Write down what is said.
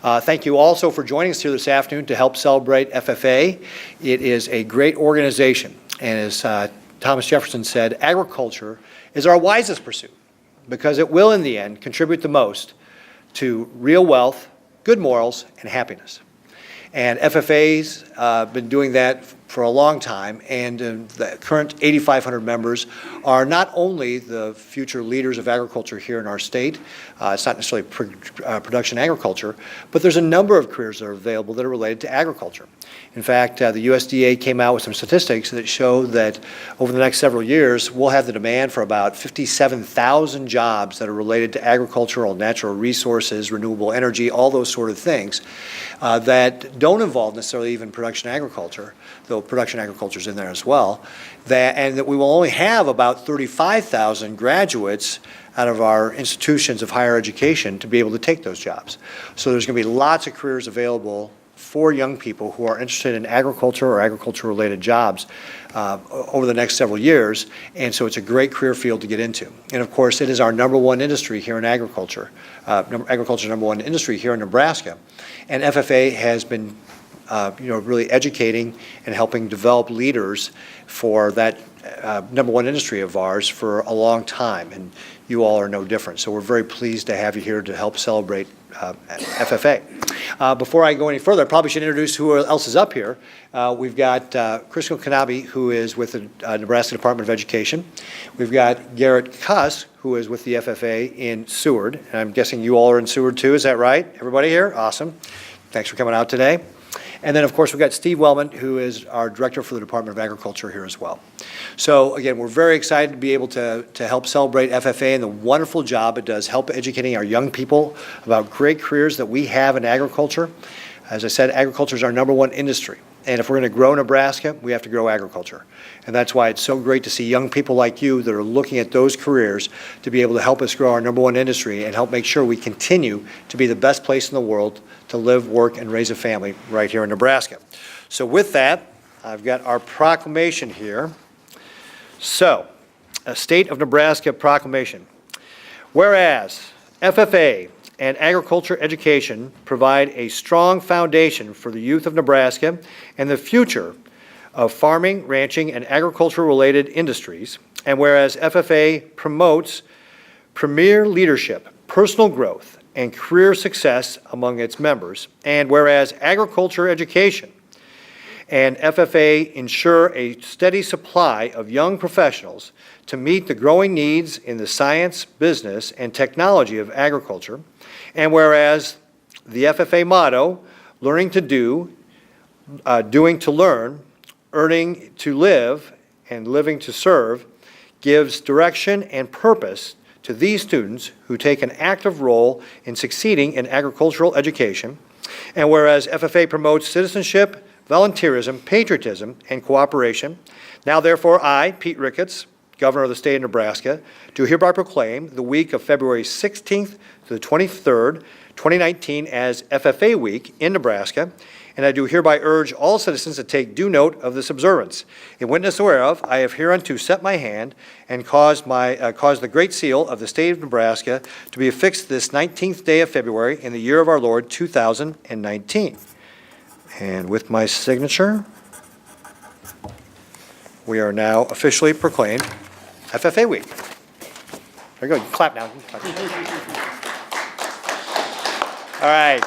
Thank you also for joining us here this afternoon to help celebrate FFA. It is a great organization, and as Thomas Jefferson said, agriculture is our wisest pursuit because it will, in the end, contribute the most to real wealth, good morals, and happiness. And FFA's been doing that for a long time, and the current 8,500 members are not only the future leaders of agriculture here in our state. It's not necessarily production agriculture, but there's a number of careers that are available that are related to agriculture. In fact, the USDA came out with some statistics that show that over the next several years, we'll have the demand for about 57,000 jobs that are related to agricultural, natural resources, renewable energy, all those sort of things that don't involve necessarily even production agriculture, though production agriculture is in there as well, and that we will only have about 35,000 graduates out of our institutions of higher education to be able to take those jobs. So there's going to be lots of careers available for young people who are interested in agriculture or agriculture-related jobs over the next several years, and so it's a great career field to get into. And of course, it is our #1 industry here in agriculture. Agriculture is #1 industry here in Nebraska, and FFA has been really educating and helping develop leaders for that #1 industry of ours for a long time, and you all are no different. So we're very pleased to have you here to help celebrate FFA. Before I go any further, I probably should introduce who else is up here. We've got Crystal Kanabe, who is with the Nebraska Department of Education. We've got Garrett Kuss, who is with the FFA in Seward. And I'm guessing you all are in Seward too, is that right? Everybody here? Awesome. Thanks for coming out today. And then, of course, we've got Steve Wellman, who is our director for the Department of Agriculture here as well. So, again, we're very excited to be able to help celebrate FFA and the wonderful job it does help educating our young people about great careers that we have in agriculture. As I said, agriculture is our #1 industry. And if we're going to grow Nebraska, we have to grow agriculture. And that's why it's so great to see young people like you that are looking at those careers to be able to help us grow our #1 industry and help make sure we continue to be the best place in the world to live, work, and raise a family right here in Nebraska. So with that, I've got our proclamation here. So, a State of Nebraska proclamation. Whereas FFA and agriculture education provide a strong foundation for the youth of Nebraska and the future of farming, ranching, and agriculture-related industries. And whereas FFA promotes premier leadership, personal growth, and career success among its members. And whereas agriculture education and FFA ensure a steady supply of young professionals to meet the growing needs in the science, business, and technology of agriculture. And whereas the FFA motto, learning to do, doing to learn, earning to live, and living to serve, gives direction and purpose to these students who take an active role in succeeding in agricultural education. And whereas FFA promotes citizenship, volunteerism, patriotism, and cooperation, now therefore I, Pete Ricketts, Governor of the State of Nebraska, do hereby proclaim the week of February 16th to the 23rd, 2019 as FFA Week in Nebraska, and I do hereby urge all citizens to take due note of this observance. In witness whereof, I have hereunto set my hand and caused the great seal of the State of Nebraska to be affixed this 19th day of February in the year of our Lord 2019. And with my signature, we are now officially proclaimed FFA Week. There you go. You clap now. All right.